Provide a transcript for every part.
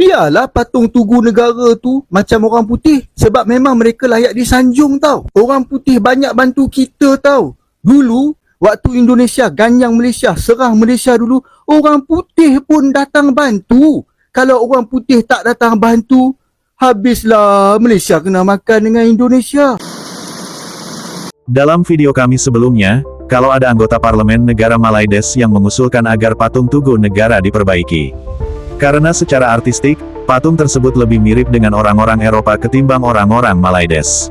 Biarlah patung tugu negara tu macam orang putih. Sebab memang mereka layak disanjung tau. Orang putih banyak bantu kita tau. Dulu, waktu Indonesia ganyang Malaysia, serang Malaysia dulu, orang putih pun datang bantu. Kalau orang putih tak datang bantu, habislah Malaysia kena makan dengan Indonesia. Dalam video kami sebelumnya, kalau ada anggota parlemen negara Malaides yang mengusulkan agar patung tugu negara diperbaiki. Karena secara artistik, patung tersebut lebih mirip dengan orang-orang Eropa ketimbang orang-orang Malaides.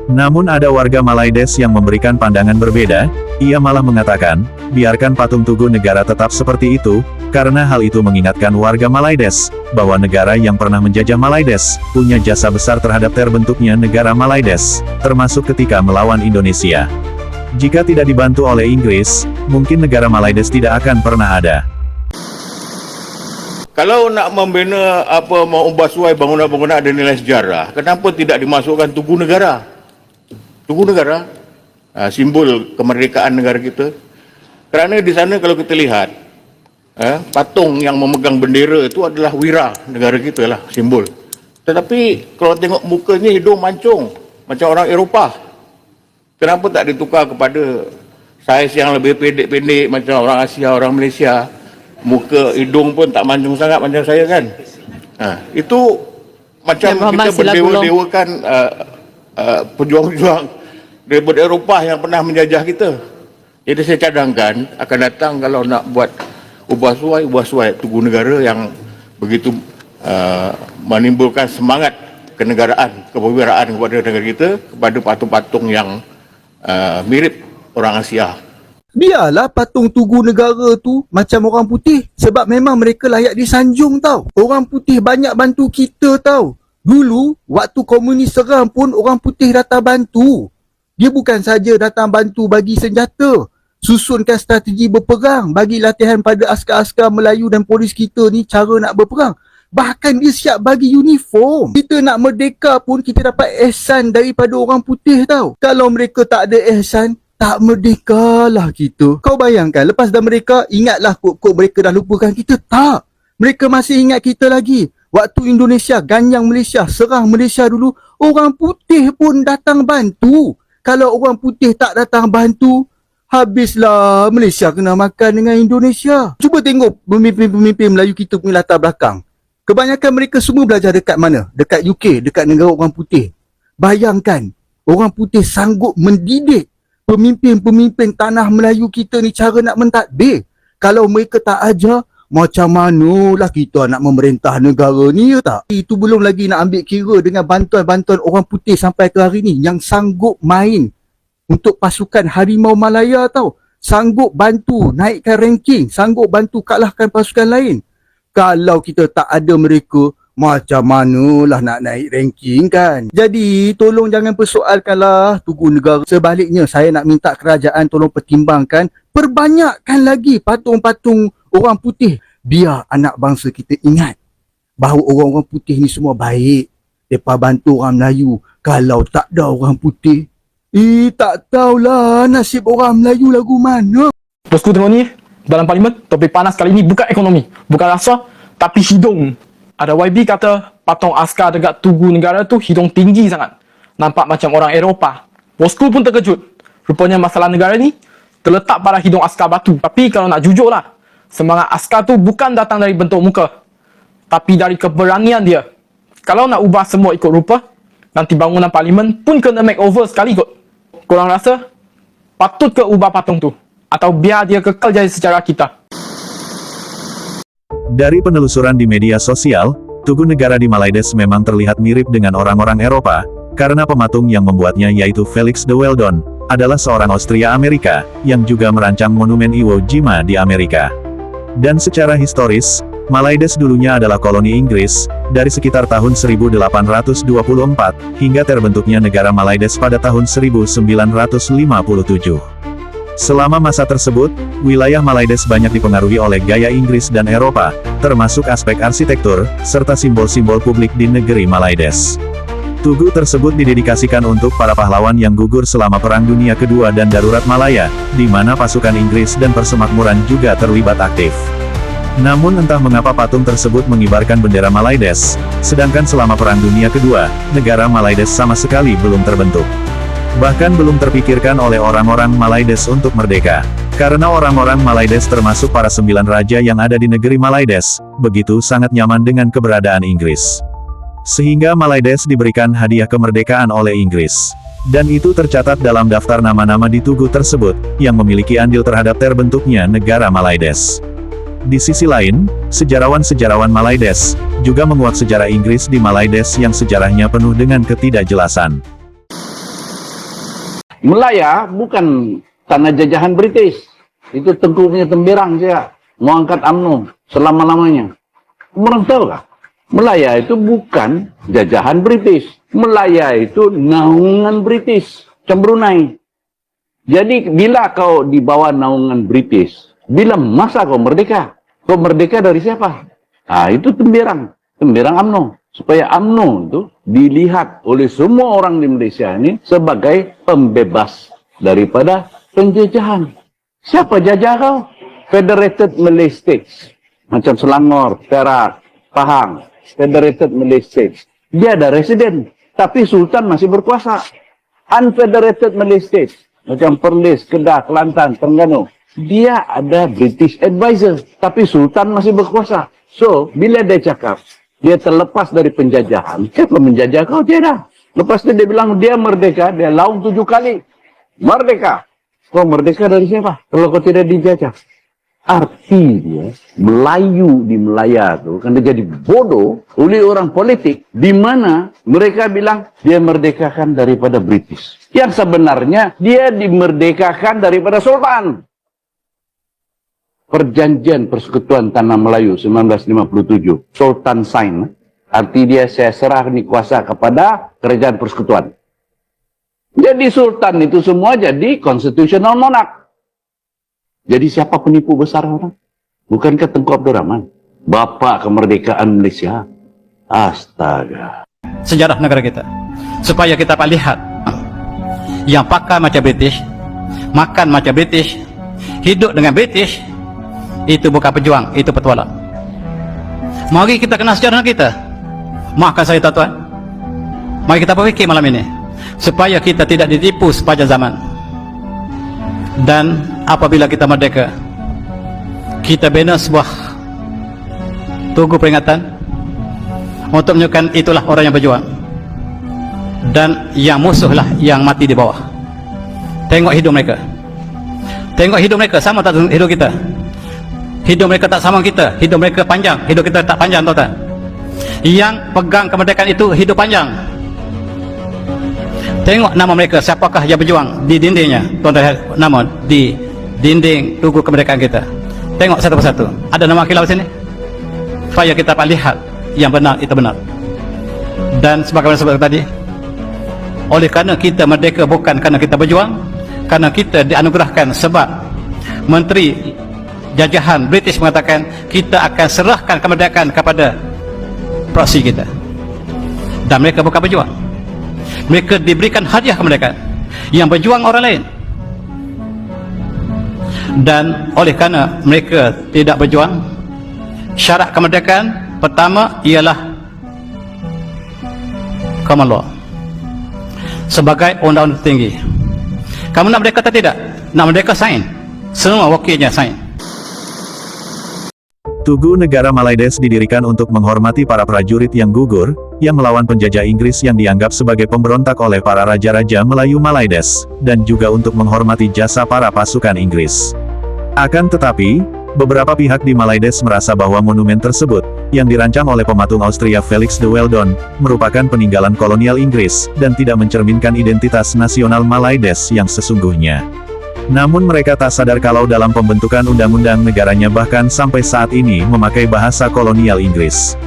Namun ada warga Malaides yang memberikan pandangan berbeda, ia malah mengatakan, biarkan patung tugu negara tetap seperti itu, karena hal itu mengingatkan warga Malaides, bahwa negara yang pernah menjajah Malaides, punya jasa besar terhadap terbentuknya negara Malaides, termasuk ketika melawan Indonesia. Jika tidak dibantu oleh Inggris, mungkin negara Malaides tidak akan pernah ada. Kalau nak membina apa mau ubah suai bangunan-bangunan ada nilai sejarah, kenapa tidak dimasukkan tugu negara? Tugu negara, simbol kemerdekaan negara kita. Kerana di sana kalau kita lihat, patung yang memegang bendera itu adalah wira negara kita lah, simbol. Tetapi kalau tengok mukanya hidung mancung, macam orang Eropah. Kenapa tak ditukar kepada saiz yang lebih pendek-pendek macam orang Asia, orang Malaysia? Muka, hidung pun tak mancung sangat macam saya kan. Itu macam kita berdewa-dewakan pejuang-pejuang daripada Eropah yang pernah menjajah kita. Jadi saya cadangkan akan datang kalau nak buat ubah suai tugu negara yang begitu menimbulkan semangat kenegaraan, kepewiraan kepada negara kita, kepada patung-patung yang mirip orang Asia. Biarlah patung tugu negara tu macam orang putih. Sebab memang mereka layak disanjung tau. Orang putih banyak bantu kita tau. Dulu, waktu komunis serang pun orang putih datang bantu. Dia bukan saja datang bantu bagi senjata, susunkan strategi berperang, bagi latihan pada askar-askar Melayu dan polis kita ni cara nak berperang. Bahkan dia siap bagi uniform. Kita nak merdeka pun kita dapat ihsan daripada orang putih tau. Kalau mereka tak ada ihsan, tak merdeka lah kita. Kau bayangkan, lepas dah mereka, ingatlah kok mereka dah lupakan kita. Tak. Mereka masih ingat kita lagi. Waktu Indonesia ganyang Malaysia, serang Malaysia dulu, orang putih pun datang bantu. Kalau orang putih tak datang bantu, habislah Malaysia kena makan dengan Indonesia. Cuba tengok pemimpin-pemimpin Melayu kita punya latar belakang. Kebanyakan mereka semua belajar dekat mana? Dekat UK, dekat negara orang putih. Bayangkan, orang putih sanggup mendidik pemimpin-pemimpin tanah Melayu kita ni cara nak mentadbir. Kalau mereka tak ajar, macam manalah kita nak memerintah negara ni, ya tak? Itu belum lagi nak ambil kira dengan bantuan-bantuan orang putih sampai ke hari ni yang sanggup main untuk pasukan Harimau Malaya tau. Sanggup bantu naikkan ranking, sanggup bantu kalahkan pasukan lain. Kalau kita tak ada mereka, macam manalah nak naik ranking kan. Jadi tolong jangan persoalkanlah tugu negara. Sebaliknya saya nak minta kerajaan tolong pertimbangkan, perbanyakkan lagi patung-patung orang putih. Biar anak bangsa kita ingat bahawa orang-orang putih ni semua baik. Mereka bantu orang Melayu. Kalau tak ada orang putih, tak tahulah nasib orang Melayu lagu mana. Bosku tengok ni, dalam parlimen topik panas kali ni bukan ekonomi, bukan rasa, tapi hidung. Ada YB kata patung askar dekat tugu negara tu hidung tinggi sangat. Nampak macam orang Eropah. Bosku pun terkejut. Rupanya masalah negara ni terletak pada hidung askar batu. Tapi kalau nak jujur lah, semangat askar tu bukan datang dari bentuk muka, tapi dari keberanian dia. Kalau nak ubah semua ikut rupa, nanti bangunan parlimen pun kena makeover sekali kot. Korang rasa patut ke ubah patung tu? Atau biar dia kekal jadi sejarah kita? Dari penelusuran di media sosial, tugu negara di Malaides memang terlihat mirip dengan orang-orang Eropa, karena pematung yang membuatnya yaitu Felix de Weldon, adalah seorang Austria-Amerika, yang juga merancang monumen Iwo Jima di Amerika. Dan secara historis, Malaides dulunya adalah koloni Inggris, dari sekitar tahun 1824, hingga terbentuknya negara Malaides pada tahun 1957. Selama masa tersebut, wilayah Malaides banyak dipengaruhi oleh gaya Inggris dan Eropa, termasuk aspek arsitektur, serta simbol-simbol publik di negeri Malaides. Tugu tersebut didedikasikan untuk para pahlawan yang gugur selama Perang Dunia Kedua dan Darurat Malaya, di mana pasukan Inggris dan Persemakmuran juga terlibat aktif. Namun entah mengapa patung tersebut mengibarkan bendera Malaides, sedangkan selama Perang Dunia Kedua, negara Malaides sama sekali belum terbentuk. Bahkan belum terpikirkan oleh orang-orang Malaides untuk merdeka. Karena orang-orang Malaides termasuk para 9 raja yang ada di negeri Malaides, begitu sangat nyaman dengan keberadaan Inggris. Sehingga Malaides diberikan hadiah kemerdekaan oleh Inggris. Dan itu tercatat dalam daftar nama-nama di tugu tersebut, yang memiliki andil terhadap terbentuknya negara Malaides. Di sisi lain, sejarawan-sejarawan Malaides, juga menguak sejarah Inggris di Malaides yang sejarahnya penuh dengan ketidakjelasan. Melaya bukan tanah jajahan British. Itu tengkunya Temberang saja. Mau angkat UMNO selama-lamanya. Orang tahu kah? Melaya itu bukan jajahan British. Melaya itu naungan British. Macam Brunei. Jadi bila kau di bawah naungan British, bila masa kau merdeka? Kau merdeka dari siapa? Itu Temberang. Temberang UMNO. Supaya UMNO itu dilihat oleh semua orang di Malaysia ini sebagai pembebas daripada penjajahan. Siapa jajah kau? Federated Malay States. Macam Selangor, Perak, Pahang. Federated Malay States. Dia ada residen. Tapi Sultan masih berkuasa. Unfederated Malay States. Macam Perlis, Kedah, Kelantan, Terengganu. Dia ada British advisor. Tapi Sultan masih berkuasa. So, bila dia cakap, dia terlepas dari penjajahan. Siapa menjajah kau? Tiada. Lepas itu dia bilang dia merdeka. Dia laung 7 kali. Merdeka. Kau merdeka dari siapa? Kalau kau tidak dijajah. Artinya, Melayu di Melaya itu kan dia jadi bodoh oleh orang politik. Di mana mereka bilang dia merdekakan daripada British. Yang sebenarnya dia dimerdekakan daripada Sultan. Perjanjian Persekutuan Tanah Melayu 1957. Sultan sign. Arti dia saya serah ni kuasa kepada Kerajaan Persekutuan. Jadi Sultan itu semua jadi constitutional monarch. Jadi siapa penipu besar orang? Bukankah Tengku Abdul Rahman? Bapa kemerdekaan Malaysia. Astaga. Sejarah negara kita. Supaya kita dapat lihat. Yang pakai macam British. Makan macam British. Hidup dengan British. Itu bukan pejuang, itu petualang. Mari kita kenal sejarah kita. Maafkan saya tuan-tuan. Mari kita berfikir malam ini supaya kita tidak ditipu sepanjang zaman. Dan apabila kita merdeka, kita bina sebuah tugu peringatan untuk menunjukkan itulah orang yang berjuang. Dan yang musuhlah yang mati di bawah. Tengok hidup mereka. Tengok hidup mereka sama tak hidup kita. Hidup mereka tak sama kita. Hidup mereka panjang. Hidup kita tak panjang, tuan-tuan. Yang pegang kemerdekaan itu hidup panjang. Tengok nama mereka. Siapakah yang berjuang di dindingnya. Tuan-tuan, nama di dinding tugu kemerdekaan kita. Tengok satu persatu. Ada nama kilau sini? Supaya kita dapat lihat yang benar itu benar. Dan sebagaimana sebut tadi, oleh kerana kita merdeka bukan kerana kita berjuang, kerana kita dianugerahkan sebab Menteri Jajahan British mengatakan kita akan serahkan kemerdekaan kepada proksi kita. Dan mereka bukan berjuang. Mereka diberikan hadiah kemerdekaan. Yang berjuang orang lain. Dan oleh kerana mereka tidak berjuang, syarat kemerdekaan pertama ialah common law. Sebagai undang-undang tertinggi. Kamu nak merdeka atau tidak? Nak merdeka, sign. Semua wakilnya sign. Tugu Negara Malaides didirikan untuk menghormati para prajurit yang gugur, yang melawan penjajah Inggris yang dianggap sebagai pemberontak oleh para raja-raja Melayu Malaides, dan juga untuk menghormati jasa para pasukan Inggris. Akan tetapi, beberapa pihak di Malaides merasa bahwa monumen tersebut, yang dirancang oleh pematung Austria Felix de Weldon, merupakan peninggalan kolonial Inggris, dan tidak mencerminkan identitas nasional Malaides yang sesungguhnya. Namun mereka tak sadar kalau dalam pembentukan undang-undang negaranya bahkan sampai saat ini memakai bahasa kolonial Inggris.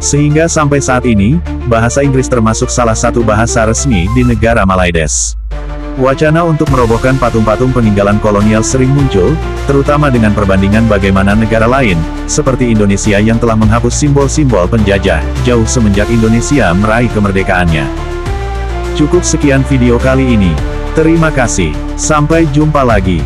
Sehingga sampai saat ini, bahasa Inggris termasuk salah satu bahasa resmi di negara Malaides. Wacana untuk merobohkan patung-patung peninggalan kolonial sering muncul, terutama dengan perbandingan bagaimana negara lain, seperti Indonesia yang telah menghapus simbol-simbol penjajah, jauh semenjak Indonesia meraih kemerdekaannya. Cukup sekian video kali ini. Terima kasih. Sampai jumpa lagi.